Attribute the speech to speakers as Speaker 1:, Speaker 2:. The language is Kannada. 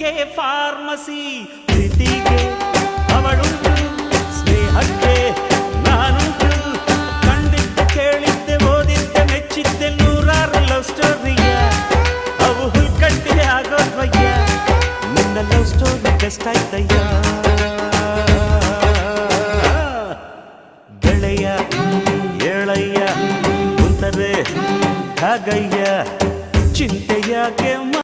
Speaker 1: ಮೆಡಿಸಿನ್ಗೆ ಫಾರ್ಮಸಿ ಪ್ರೀತಿಗೆ ಅವಳುಂಟು ಸ್ನೇಹಕ್ಕೆ ನಾನುಂಟು ಕಂಡಿದ್ದೆ ಕೇಳಿದ್ದೆ ಓದಿದ್ದೆ ಮೆಚ್ಚಿದ್ದೆ ನೂರಾರು ಲವ್ ಸ್ಟೋರಿಯ ಅವು ಹುಲ್ಕಟ್ಟೆ ಆಗೋದ್ವಯ್ಯ ನಿನ್ನ ಲವ್ ಸ್ಟೋರಿ ಬೆಸ್ಟ್ ಆಯ್ತಯ್ಯ ಗೆಳೆಯ ಏಳಯ್ಯ ಕುಂತರೆ ಹಾಗಯ್ಯ ಚಿಂತೆಯಾಕೆ